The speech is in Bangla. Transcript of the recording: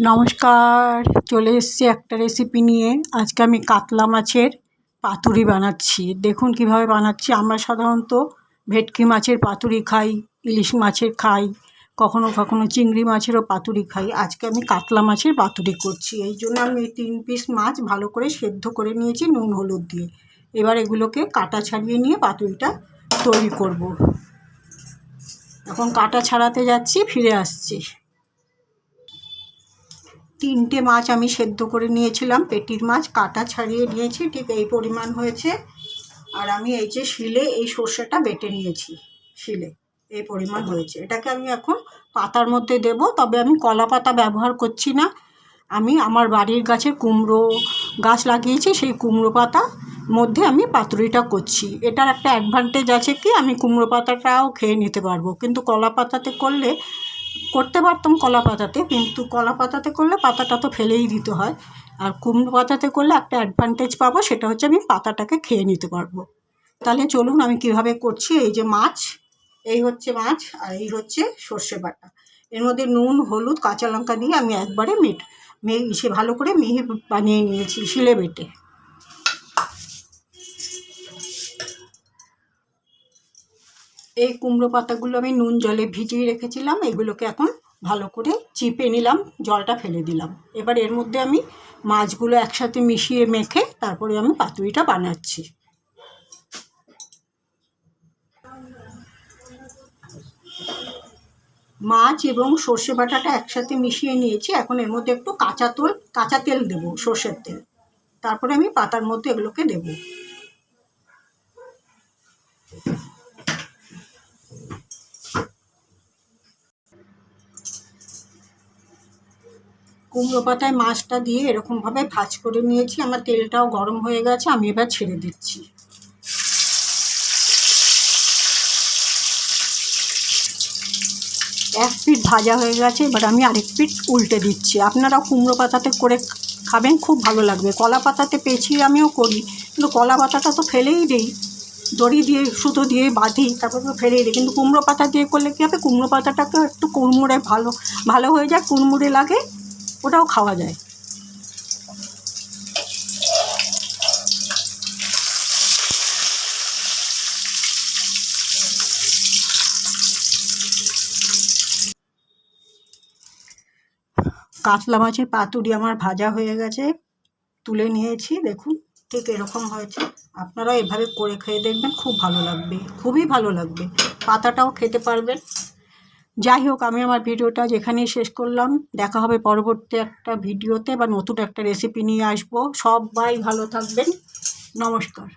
নমস্কার, চলে এসেছি একটা রেসিপি নিয়ে। আজকে আমি কাতলা মাছের পাতুরি বানাচ্ছি। দেখুন কিভাবে বানাচ্ছি। আমরা সাধারণত ভেটকি মাছের পাতুরি খাই, ইলিশ মাছের খাই, কখনো কখনো চিংড়ি মাছেরও পাতুরি খাই। আজকে আমি কাতলা মাছের পাতুরি করছি। এই জন্য আমি এই 3 পিস মাছ ভালো করে সেদ্ধ করে নিয়েছি নুন হলুদ দিয়ে। এবার এগুলোকে কাটা ছাড়িয়ে নিয়ে পাতুরিটা তৈরি করব। এখন কাটা ছাড়াতে যাচ্ছি, ফিরে আসছি। 3টে মাছ আমি সেদ্ধ করে নিয়েছিলাম, পেটির মাছ কাটা ছাড়িয়ে নিয়েছি, ঠিক এই পরিমাণ হয়েছে। আর আমি এই যে শিলে এই সর্ষেটা বেটে নিয়েছি, শিলে এই পরিমাণ হয়েছে। এটাকে আমি এখন পাতার মধ্যে দেব, তবে আমি কলা পাতা ব্যবহার করছি না। আমি আমার বাড়ির গাছের কুমড়ো গাছ লাগিয়েছি, সেই কুমড়ো পাতা মধ্যে আমি পাতুরিটা করছি। এটার একটা অ্যাডভান্টেজ আছে কি, আমি কুমড়ো পাতাটাও খেয়ে নিতে পারবো। কিন্তু কলা পাতাতে করতে পারতাম কলা পাতাতে, কিন্তু কলা পাতাতে করলে পাতাটা তো ফেলেই দিতে হয়। আর কুমড়ো পাতাতে করলে একটা অ্যাডভান্টেজ পাবো, সেটা হচ্ছে আমি পাতাটাকে খেয়ে নিতে পারবো। তাহলে চলুন আমি কিভাবে করছি। এই যে মাছ, এই হচ্ছে মাছ, আর এই হচ্ছে সর্ষে বাটা। এর মধ্যে নুন হলুদ কাঁচা লঙ্কা দিয়ে আমি একবারে ভালো করে মিহি বানিয়ে নিয়েছি শিলে বেটে। এই কুমড়ো পাতাগুলো আমি নুন জলে ভিজিয়ে রেখেছিলাম, এগুলোকে এখন ভালো করে চিপে নিলাম, জলটা ফেলে দিলাম। এবার এর মধ্যে আমি মাছগুলো একসাথে মিশিয়ে মেখে তারপরে আমি পাতুরিটা বানাচ্ছি। মাছ এবং সর্ষে বাটাটা একসাথে মিশিয়ে নিয়েছি। এখন এর মধ্যে একটু কাঁচা তেল দেবো, সর্ষের তেল। তারপরে আমি পাতার মধ্যে এগুলোকে দেবো। কুমড়ো পাতায় মাছটা দিয়ে এরকমভাবে ভাজ করে নিয়েছি। আমার তেলটাও গরম হয়ে গেছে, আমি এবার ছেড়ে দিচ্ছি। এক পিঠ ভাজা হয়ে গেছে, এবার আমি আরেক পিঠ উল্টে দিচ্ছি। আপনারা কুমড়ো পাতাতে করে খাবেন, খুব ভালো লাগবে। কলা পাতাতে পেঁচিয়ে আমিও করি, কিন্তু কলা পাতাটা তো ফেলেই দিই, দড়ি দিয়ে সুতো দিয়ে বাঁধি, তারপর তো ফেলেই দিই। কিন্তু কুমড়ো পাতা দিয়ে করলে কী হবে, কুমড়ো পাতাটাকে একটু কুড়মুড়ে ভালো হয়ে যায়, কুড়মুড়ে লাগে, ওটাও খাওয়া যায়। কাতলা মাছের পাতুরি আমার ভাজা হয়ে গেছে, তুলে নিয়েছি। দেখুন ঠিক এরকম হয়েছে। আপনারা এভাবে করে খেয়ে দেখবেন, খুব ভালো লাগবে, খুবই ভালো লাগবে। পাতাটাও খেতে পারবেন। যাই হোক, আমি আমার ভিডিওটা যেখানেই শেষ করলাম। দেখা হবে পরবর্তী একটা ভিডিওতে বা নতুন একটা রেসিপি নিয়ে আসবো। সবাই ভালো থাকবেন। নমস্কার।